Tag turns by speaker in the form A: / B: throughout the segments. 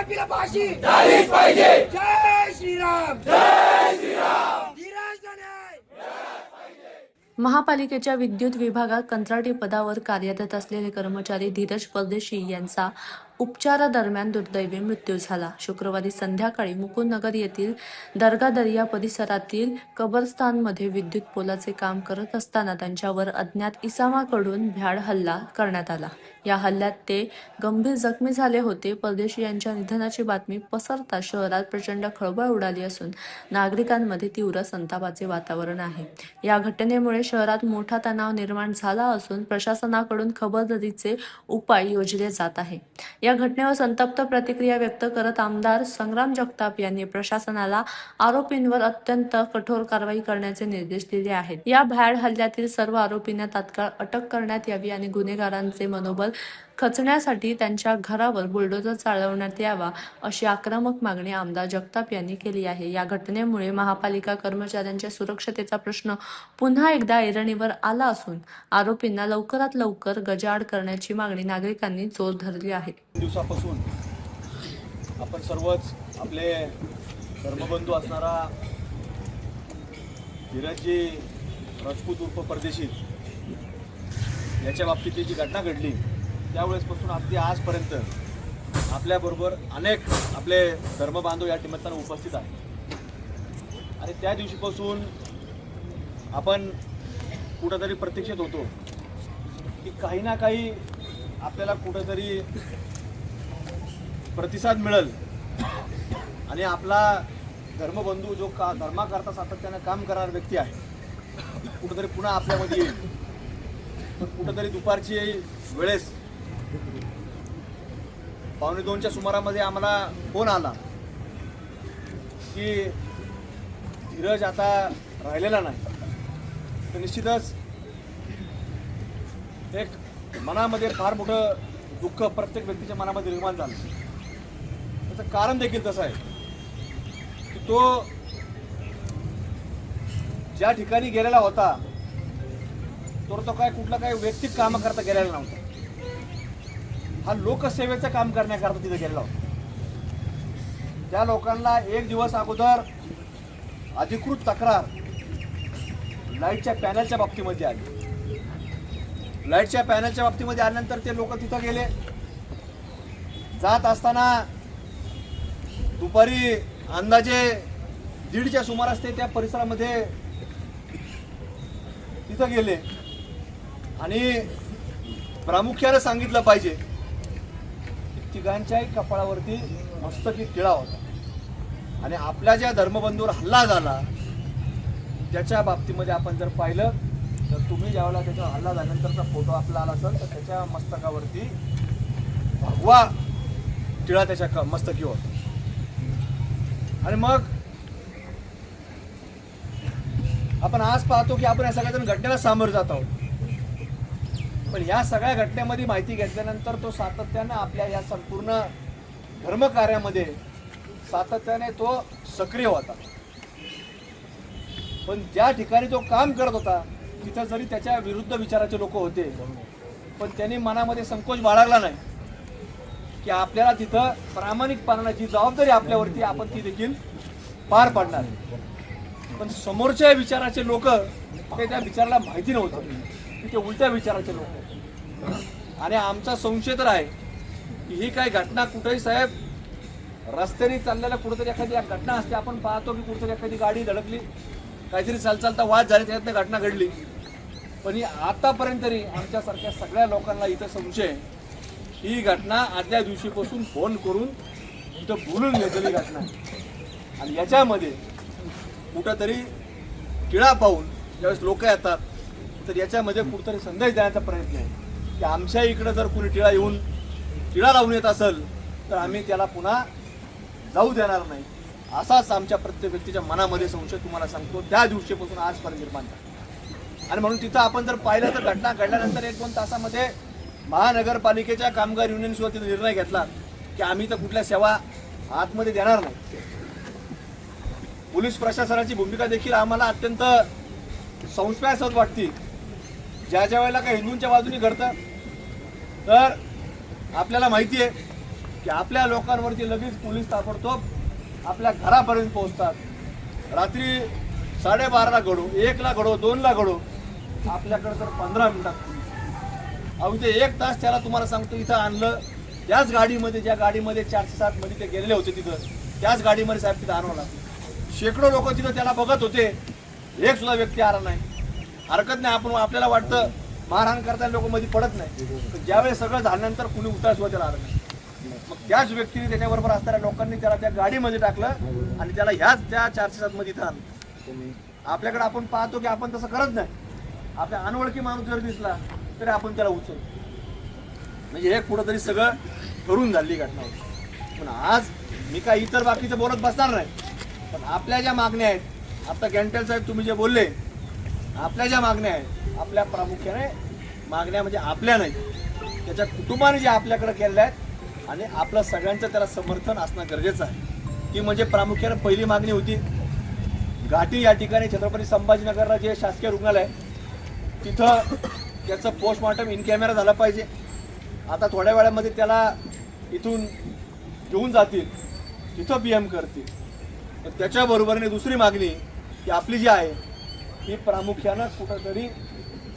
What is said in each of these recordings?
A: आरोपीला फाशी
B: झालीच पाहिजे.
A: जय श्रीराम
B: जय श्रीराम.
A: धीरज न्याय.
C: महापालिकेच्या विद्युत विभागात कंत्राटी पदावर कार्यरत असलेले कर्मचारी धीरज परदेशी यांचा उपचारादरम्यान दुर्दैवी मृत्यू झाला. शुक्रवारी संध्याकाळी मुकुंदनगर येथील दर्गा दरिया परिसरातील कबरस्थानमध्ये विद्युत पोलाचे काम करत असताना त्यांच्यावर अज्ञात इसमाकडून भ्याड हल्ला करण्यात आला. या हल्ल्यात ते गंभीर जखमी झाले होते. परदेशी यांच्या निधनाची बातमी पसरता शहरात प्रचंड खळबळ उडाली असून नागरिकांमध्ये तीव्र संतापाचे वातावरण आहे. या घटनेमुळे शहरात मोठा तणाव निर्माण झाला असून प्रशासनाकडून खबरदारीचे उपाय योजले जात आहे. या घटनेवर संतप्त प्रतिक्रिया व्यक्त करत आमदार संग्राम जगताप यांनी प्रशासनाला आरोपींवर अत्यंत कठोर कारवाई करण्याचे निर्देश दिले आहेत. या भ्याड हल्ल्यातील सर्व आरोपींना तात्काळ अटक करण्यात यावी आणि गुन्हेगारांचे मनोबल खचण्यासाठी त्यांच्या घरावर बुलडोजर चालवण्यात यावा अशी आक्रमक मागणी आमदार जगताप यांनी केली आहे. या घटनेमुळे महापालिका कर्मचाऱ्यांच्या सुरक्षतेचा प्रश्न पुन्हा एकदा ऐरणीवर आला असून आरोपींना लवकरात लवकर गजाआड करण्याची मागणी नागरिकांनी जोर धरली आहे.
D: दिवसापासून आपण सर्वच आपले धर्मबंधू असणारा धीरजजी राजपूत उर्फ परदेशी याच्या बाबतीतली जी घटना घडली त्यावेळेसपासून अगदी आजपर्यंत आपल्याबरोबर अनेक आपले धर्मबांधव या निमित्तानं उपस्थित आहेत आणि त्या दिवशीपासून आपण कुठंतरी प्रतीक्षेत होतो की काही ना काही आपल्याला कुठंतरी प्रतिसाद मिळेल आणि आपला धर्मबंधू जो धर्माकरता सातत्यानं काम करणारा व्यक्ती आहे कुठंतरी पुन्हा आपल्यामध्ये येईल. पण कुठंतरी दुपारची वेळेस 1:45च्या सुमारामध्ये आम्हाला फोन आला की धीरज आता राहिलेला नाही. तर निश्चितच एक मनामध्ये फार मोठं दुःख प्रत्येक व्यक्तीच्या मनामध्ये निर्माण झालं. त्याचं कारण देखील तसं आहे की तो ज्या ठिकाणी गेलेला होता तो काय कुठला काही वैयक्तिक काम करता गेलेला नव्हता. हा लोकसेवेचं काम करण्याकरता तिथे गेलेला होता. त्या लोकांना एक दिवस अगोदर अधिकृत तक्रार लाईटच्या पॅनलच्या बाबतीमध्ये आली. लाईटच्या पॅनलच्या बाबतीमध्ये आल्यानंतर ते लोक तिथं गेले. जात असताना दुपारी अंदाजे 1:30च्या सुमारास ते त्या परिसरामध्ये तिथं गेले आणि प्रामुख्याने सांगितलं पाहिजे की तिघांच्याही कपाळावरती मस्तकी टिळा होता आणि आपल्या ज्या धर्मबंधूवर हल्ला झाला त्याच्या बाबतीमध्ये आपण जर पाहिलं तर तुम्ही ज्यावेळेला त्याचा हल्ला झाल्यानंतरचा फोटो आपला आला असेल तर त्याच्या मस्तकावरती भगवा टिळा त्याच्या मस्तकी होता. आणि मग आपण आज पाहतो की आपण या सगळ्या घटनेला सामोरे जात आहोत. पण या सगळ्या घटनेमध्ये माहिती घेतल्यानंतर तो सातत्याने आपल्या या संपूर्ण धर्मकार्यामध्ये सातत्याने तो सक्रिय होता. पण ज्या ठिकाणी तो काम करत होता तिथं जरी त्याच्या विरुद्ध विचाराचे लोक होते पण त्यांनी मनामध्ये संकोच बाळगला नाही की आपल्याला तिथं प्रामाणिकपणाची जी जबाबदारी आपल्यावरती आपण ती देखील पार पाडणार. पण समोरच्या विचाराचे लोक काही त्या विचाराला माहिती नव्हतं की ते उलट्या विचाराचे लोक. आणि आमचा संशय तर आहे की ही काही घटना कुठेही साहेब रस्त्याने चाललेल्या कुठेतरी एखादी घटना असते. आपण पाहतो की कुठेतरी एखादी गाडी धडकली काहीतरी चालता वाद झाले त्याच्यातनं घटना घडली. पण ही आतापर्यंत तरी आमच्यासारख्या सगळ्या लोकांना इथं संशय ही घटना आदल्या दिवशीपासून फोन करून इथं बोलून घेतलेली घटना आणि याच्यामध्ये कुठंतरी टिळा पाहून ज्यावेळेस लोक येतात तर याच्यामध्ये कुठंतरी संदेश देण्याचा प्रयत्न आहे की आमच्या इकडं जर कुणी टिळा येऊन टिळा लावून येत असेल तर आम्ही त्याला पुन्हा जाऊ देणार नाही. असाच आमच्या प्रत्येक व्यक्तीच्या मनामध्ये संशय तुम्हाला सांगतो त्या दिवशीपासून आजपर्यंत निर्माण झाला. आणि म्हणून तिथं आपण जर पाहिलं तर घटना घडल्यानंतर 1-2 तासामध्ये महानगरपालिकेच्या कामगार युनियनसोबत तिथे निर्णय घेतला की आम्ही तर कुठल्या सेवा आतमध्ये देणार नाही. पोलीस प्रशासनाची भूमिका देखील आम्हाला अत्यंत संशयास्पद वाटते. ज्या वेळेला काही हिंदूंच्या बाजूने घडतं तर आपल्याला माहिती आहे की आपल्या लोकांवरती लगेच पोलीस ताबडतोब आपल्या घरापर्यंत पोहोचतात. रात्री 12:30ला घडो, 1ला घडो, 2ला घडो, आपल्याकडे तर 15 मिनिटात पोलीस. अहो इथे 1 तास त्याला तुम्हाला सांगतो इथं आणलं. त्याच गाडीमध्ये, ज्या गाडीमध्ये 407 मध्ये ते गेलेले होते तिथं, त्याच गाडीमध्ये साहेब तिथं आणवं लागतं. शेकडो लोक तिथं त्याला बघत होते, एक सुद्धा व्यक्ती आला नाही. हरकत नाही, आपण आपल्याला वाटतं मारहाण करताना लोक मध्ये पडत नाही, पण ज्यावेळेस सगळं झाल्यानंतर कुणी उतार सुद्धा त्याला आलं नाही. मग त्याच व्यक्तीने त्याच्याबरोबर असणाऱ्या लोकांनी त्याला त्या गाडीमध्ये टाकलं आणि त्याला ह्याच त्या 407 मध्ये इथं आणलं. आपल्याकडे आपण पाहतो की आपण तसं करत नाही. आपल्या अनोळखी माणूस जर दिसला तरी आपण त्याला उचलतो. म्हणजे हे कुठंतरी सगळं ठरून झाली घटना होती. पण आज मी काय इतर बाकीचं बोलत बसणार नाही, पण आपल्या ज्या मागण्या आहेत, आता गँटेल साहेब तुम्ही जे बोलले, आपल्या ज्या मागण्या आहेत, आपल्या प्रामुख्याने मागण्या म्हणजे आपल्या नाही, त्याच्या कुटुंबाने जे आपल्याकडे केलेल्या आहेत आणि आपलं सगळ्यांचं त्याला समर्थन असणं गरजेचं आहे. ती म्हणजे प्रामुख्याने पहिली मागणी होती, घाटी या ठिकाणी छत्रपती संभाजीनगरला जे शासकीय रुग्णालय तिथं त्याचं पोस्टमॉर्टम इन कॅमेरा झालं पाहिजे. आता थोड्या वेळामध्ये त्याला इथून घेऊन जातील, तिथं PM करतील. तर त्याच्याबरोबरीने दुसरी मागणी की आपली जी आहे ही प्रामुख्यानं कुठंतरी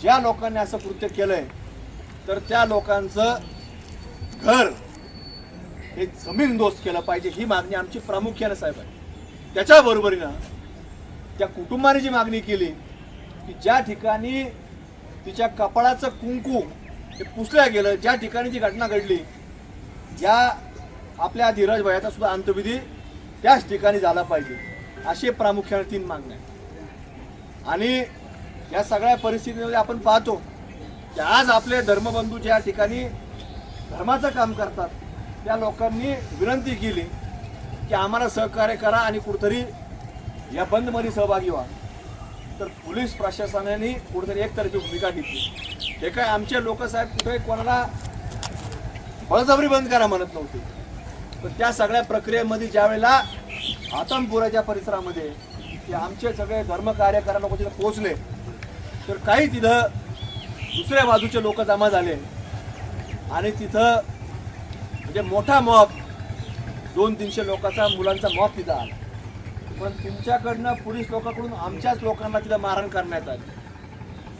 D: ज्या लोकांनी असं कृत्य केलंय तर त्या लोकांचं घर हे जमीनदोस्त केलं पाहिजे, ही मागणी आमची प्रामुख्यानं साहेब आहे. त्याच्याबरोबरीनं त्या कुटुंबाने जी मागणी केली की ज्या ठिकाणी तिच्या कपाळाचं कुंकू हे पुसल्या गेलं, ज्या ठिकाणी जी घटना घडली, या आपल्या धीरज भैयाचा सुद्धा अंत्यविधी त्याच ठिकाणी झाला पाहिजे, अशी प्रामुख्याने 3 मागण्या आहेत. आणि या सगळ्या परिस्थितीमध्ये आपण पाहतो की आज आपले धर्मबंधू ज्या ठिकाणी धर्माचं काम करतात त्या लोकांनी विनंती केली की आम्हाला सहकार्य करा आणि कुठेतरी या बंदमध्ये सहभागी व्हा. तर पोलीस प्रशासनाने कुठेतरी एकतर्फी भूमिका घेतली. हे काय आमचे लोक साहेब कुठे कोणाला बळजबरी बंद करा म्हणत नव्हते, पण त्या सगळ्या प्रक्रियेमध्ये ज्या वेळेला आतमपुराच्या परिसरामध्ये की आमचे सगळे धर्मकार्यकर्ते लोक तिथे पोहोचले तर काही तिथं दुसऱ्या बाजूचे लोक जमा झाले आणि तिथं म्हणजे मोठा मॉब 200-300 लोकांचा मुलांचा मॉब तिथं आला. पण तुमच्याकडनं पोलीस लोकांकडून आमच्याच लोकांना तिथं मारहाण करण्यात आली.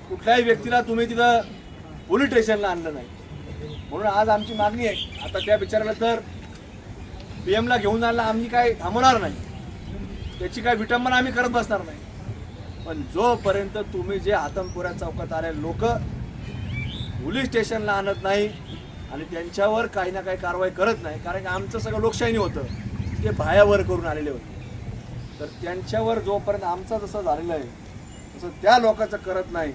D: कुठल्याही व्यक्तीला तुम्ही तिथं पोलीस स्टेशनला आणलं नाही. म्हणून आज आमची मागणी आहे, आता त्या बिचाराला तर PM ला घेऊन आला आम्ही काय थांबणार नाही, त्याची काय विटंबना आम्ही करत बसणार नाही. पण जोपर्यंत तुम्ही जे आतमपुरा चौकात आले लोक पोलीस स्टेशनला आणत नाही आणि त्यांच्यावर काही ना काही कारवाई करत नाही, कारण की आमचं सगळं लोकशाहीने होतं, ते बायावर करून आलेले होते. तर त्यांच्यावर जोपर्यंत आमचं जसं झालेलं आहे तसं त्या लोकांचं करत नाही.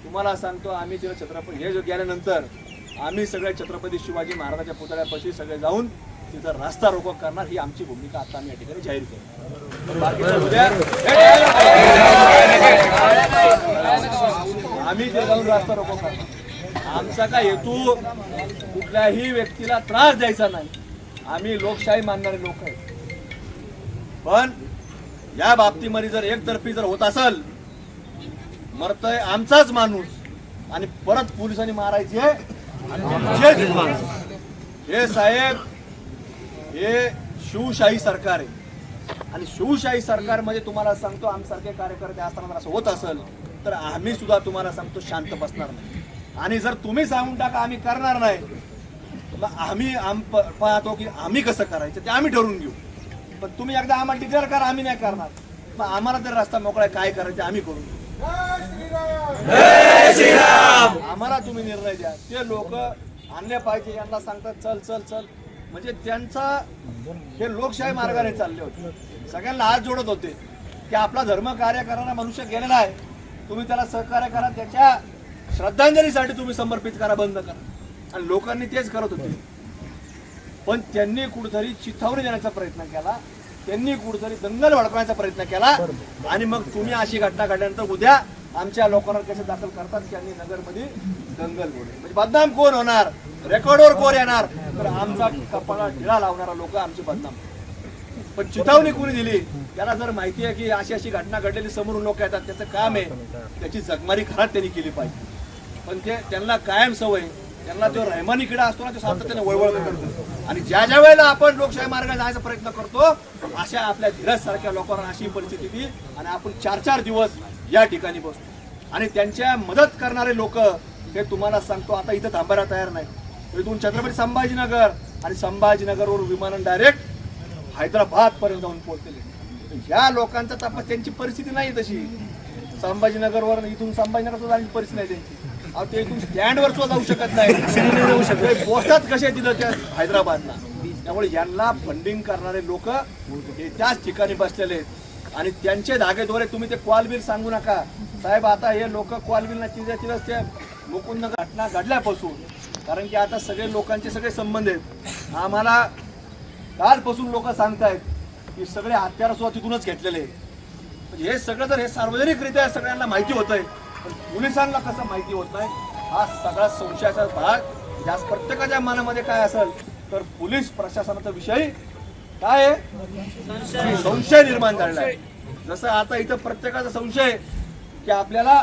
D: तुम्हाला सांगतो आम्ही तिथं छत्रपती हे जो गेल्यानंतर आम्ही सगळे छत्रपती शिवाजी महाराजांच्या पुतळ्यापाशी सगळे जाऊन तिथं रास्ता रोको करणार, ही आमची भूमिका आता आम्ही या ठिकाणी जाहीर करू. बाकीचं उद्या आम्ही ते जाऊन रास्ता रोको करणार. आमचा काय हेतू कुठल्याही व्यक्तीला त्रास द्यायचा नाही. आम्ही लोकशाही मानणारे लोक आहेत, पण या बाबतीमध्ये जर एकतर्फी जर होत असेल, मरतय आमचाच माणूस आणि परत पोलिसांनी मारायचे हे साहेब, हे शिवशाही सरकार आहे. आणि शिवशाही सरकारमध्ये तुम्हाला सांगतो आमच्यासारखे कार्यकर्ते असताना जर असं होत असेल तर आम्ही सुद्धा तुम्हाला सांगतो शांत बसणार नाही. आणि जर तुम्ही सांगून टाका आम्ही करणार नाही, मग आम्ही पाहतो की आम्ही कसं करायचं ते आम्ही ठरवून घेऊ. पण तुम्ही एकदा आम्हाला डिक्लेअर करा आम्ही नाही करणार, मग आम्हाला तर रस्ता मोकळा काय करायचं आम्ही करून घेऊ. आम्हाला तुम्ही निर्णय द्या. ते लोक आणले पाहिजे, यांना सांगतात चल चल चल, म्हणजे त्यांचा हे लोकशाही मार्गाने चालले होते. सगळ्यांना हात जोडत होते की आपला धर्म कार्य करणारा मनुष्य गेलेला आहे, तुम्ही त्याला सहकार्य करा, त्याच्या श्रद्धांजलीसाठी तुम्ही समर्पित करा, बंद करा. आणि लोकांनी तेच करत होते. पण त्यांनी कुठेतरी चिथावणी देण्याचा प्रयत्न केला, त्यांनी कुठेतरी दंगल भडकवण्याचा प्रयत्न केला. आणि मग तुम्ही अशी घटना घडल्यानंतर उद्या आमच्या लोकांवर कसे दाखल करतात त्यांनी नगरमध्ये दंगल बोलले, म्हणजे बदनाम कोण होणार, रेकॉर्डवर कोण येणार, तर आमचा कपाळा ढिळा लावणारा लोक आमचे बदनाम. पण चिथावणी कोणी दिली, त्याला जर माहिती आहे की अशी अशी घटना घडलेली समोरून लोक येतात, त्याचं काम आहे त्याची जगमारी घरात त्यांनी केली पाहिजे. पण ते त्यांना कायम सवय त्यांना जो रहमानी किडा असतो ना तो सातत्याने वळवळ करतो. आणि ज्या ज्या वेळेला आपण लोकशाही मार्गाने जायचा प्रयत्न करतो अशा आपल्या धीरज सारख्या लोकांना अशी परिस्थिती ती आणि आपण 4-4 दिवस या ठिकाणी बसतो आणि त्यांच्या मदत करणारे लोक हे तुम्हाला सांगतो आता इथं थांबायला तयार नाही. इथून छत्रपती संभाजीनगर आणि संभाजीनगरवरून विमानं डायरेक्ट हैदराबाद पर्यंत जाऊन पोहोचलेले. ह्या लोकांचा तपास त्यांची परिस्थिती नाही तशी. संभाजीनगरवर इथून संभाजीनगर सुद्धा जाण्याची परिस्थिती नाही त्यांची. अहो ते इथून स्टँडवर सुद्धा जाऊ शकत नाही. पोहोचतात कसे तिथं त्या हैदराबादला. त्यामुळे यांना फंडिंग करणारे लोक हे त्याच ठिकाणी बसलेले आहेत आणि त्यांचे धागेद्वारे तुम्ही ते क्वालबीर सांगू नका साहेब. आता हे लोक क्वालबीरला चिरच ते मुकुंद घटना घडल्यापासून कारण की आता सगळे लोकांचे सगळे संबंध आहेत. आम्हाला कालपासून लोक सांगतायत की सगळे हत्यार सुद्धा तिथूनच घेतलेले आहेत. हे सगळं जर हे सार्वजनिकरित्या सगळ्यांना माहिती होत आहे पण पोलिसांना कसं माहिती होत नाही हा सगळा संशयाचा भाग. या प्रत्येकाच्या मनामध्ये काय असेल तर पोलीस प्रशासनाचा विषय काय आहे संशय निर्माण झालेला आहे. जसं आता इथं प्रत्येकाचा संशय की आपल्याला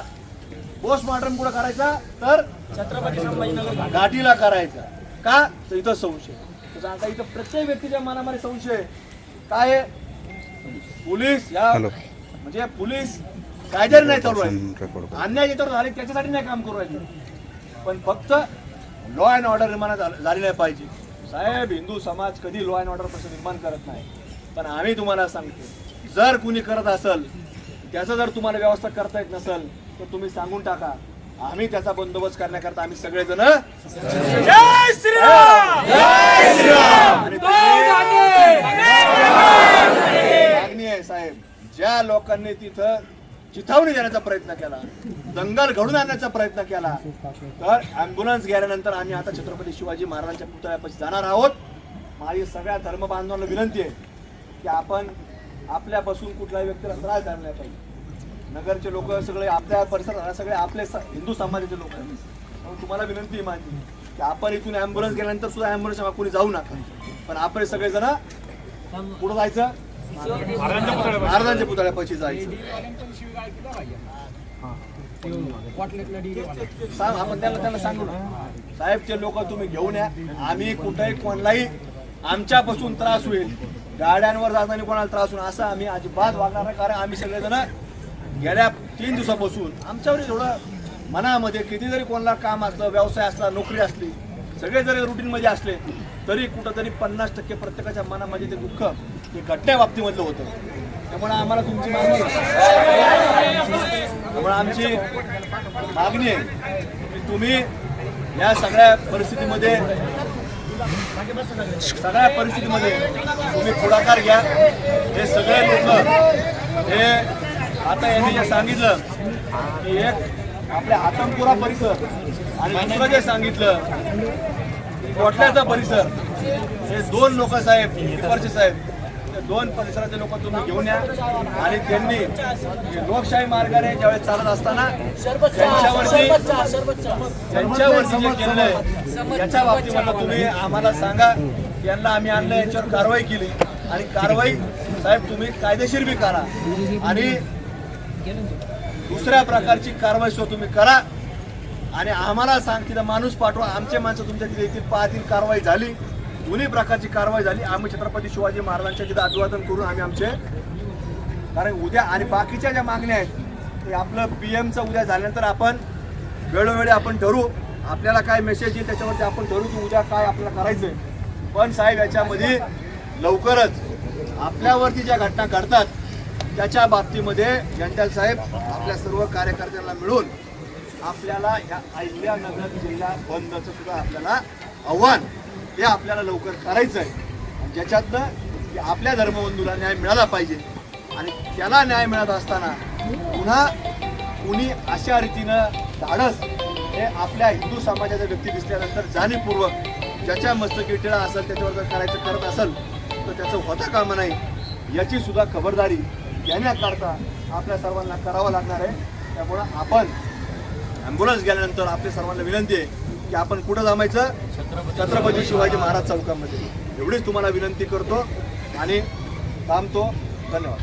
D: पोस्टमॉर्टम कुठं करायचा तर छत्रपती संभाजीनगर घाटीला करायचा का तर इथं संशय. तसं आता इथं प्रत्येक व्यक्तीच्या मनामध्ये संशय काय आहे. पोलीस या म्हणजे पोलीस कायद्याने नाही चालू राहिले अन्याय याच्यावर झाले त्याच्यासाठी नाही काम करू राहिले पण फक्त लॉ अँड ऑर्डर निर्माण झाली नाही पाहिजे. साहेब हिंदू समाज कधी लॉ अँड ऑर्डर कसं निर्माण करत नाही पण आम्ही तुम्हाला सांगतो जर कुणी करत असेल त्याचं जर तुम्हाला व्यवस्था करता येत नसेल तर तुम्ही सांगून टाका. आम्ही त्याचा बंदोबस्त करण्याकरता आम्ही सगळेजण
A: जय श्रीराम जय श्रीराम
D: मागणी आहे साहेब. ज्या लोकांनी तिथं चिथावणी देण्याचा प्रयत्न केला दंगल घडून आणण्याचा प्रयत्न केला तर ॲम्ब्युलन्स गेल्यानंतर आम्ही आता छत्रपती शिवाजी महाराजांच्या पुतळ्यापाशी जाणार आहोत. माझी सगळ्या धर्म बांधवांना विनंती आहे की आपण आपल्यापासून कुठल्याही व्यक्तीला त्रास झाला नाही पाहिजे. नगरचे लोक सगळे आपल्या परिसरात सगळे आपले हिंदू समाजाचे लोक आहेत. तुम्हाला विनंती आहे माझी की आपण इथून ॲम्ब्युलन्स गेल्यानंतर सुद्धा ॲम्ब्युलन्स कोणी जाऊ नका पण आपण सगळेजण पुढे जायचं महाराजांच्या पुतळ्यापाशी जायचं. सांग आपण त्यांना सांगू ना साहेब ते लोक तुम्ही घेऊन या. आम्ही कुठेही कोणालाही आमच्यापासून त्रास होईल गाड्यांवर जाताना कोणाला त्रास होईल असं आम्ही अजिबात वागणार नाही. कारण आम्ही सगळेजण गेल्या 3 दिवसापासून आमच्यावर थोडं मनामध्ये किती जरी कोणाला काम असलं व्यवसाय असला नोकरी असली सगळे जरी रुटीनमध्ये असले तरी कुठंतरी 50% प्रत्येकाच्या मनामध्ये ते दुःख हे घटना बाबतीमधलं होतं. त्यामुळे आम्हाला तुमची मागणी त्यामुळे आमची मागणी आहे की तुम्ही या सगळ्या परिस्थितीमध्ये तुम्ही पुढाकार घ्या. हे सगळे लोक हे आता यांनी जे सांगितलं की एक आपल्या हातमपुरा परिसर आणि दुसरं जे सांगितलं कोटल्याचा परिसर हे 2 लोक साहेब इकडचे साहेब ते 2 परिसराचे लोक तुम्ही घेऊन या आणि त्यांनी लोकशाही मार्गाने ज्यावेळेस चालत असताना त्यांच्यावरती जे केलंय याच्या बाबतीमध्ये तुम्ही आम्हाला सांगा. यांना आम्ही आणलं यांच्यावर कारवाई केली आणि कारवाई साहेब तुम्ही कायदेशीर बी करा आणि दुसऱ्या प्रकारची कारवाई सुद्धा तुम्ही करा आणि आम्हाला सांग तिथं माणूस पाठवा. आमचे माणसं तुमच्या तिथे येतील पाहतील कारवाई झाली दोन्ही प्रकारची कारवाई झाली. आम्ही छत्रपती शिवाजी महाराजांच्या तिथं अभिवादन करून आम्ही आमचे कारण उद्या आणि बाकीच्या ज्या मागण्या आहेत ते आपलं PM उद्या झाल्यानंतर आपण वेळोवेळी आपण ठरवू. आपल्याला काय मेसेज येईल त्याच्यावरती आपण ठरवू की उद्या काय आपल्याला करायचंय. पण साहेब याच्यामध्ये लवकरच आपल्यावरती ज्या घटना घडतात त्याच्या बाबतीमध्ये जनतेल साहेब आपल्या सर्व कार्यकर्त्यांना मिळून आपल्याला ह्या अहिल्यानगर जिल्हा बंदचं सुद्धा आपल्याला आव्हान हे आपल्याला लवकर करायचं आहे ज्याच्यातनं की आपल्या धर्मबंधूला न्याय मिळाला पाहिजे आणि त्याला न्याय मिळत असताना पुन्हा कुणी अशा रीतीनं धाडस हे आपल्या हिंदू समाजाच्या व्यक्ती दिसल्यानंतर जाणीवपूर्वक ज्याच्या मस्तकी टिळा असेल त्याच्यावर जर करायचं करत असेल तर त्याचं होता कामा नाही याची सुद्धा खबरदारी घेण्याकरता आपल्या सर्वांना करावं लागणार आहे. त्यामुळं आपण ॲम्ब्युलन्स गेल्यानंतर आपल्या सर्वांना विनंती आहे की आपण कुठं जमायचं छत्रपती शिवाजी महाराज चौकामध्ये एवढीच तुम्हाला विनंती करतो आणि थांबतो. धन्यवाद.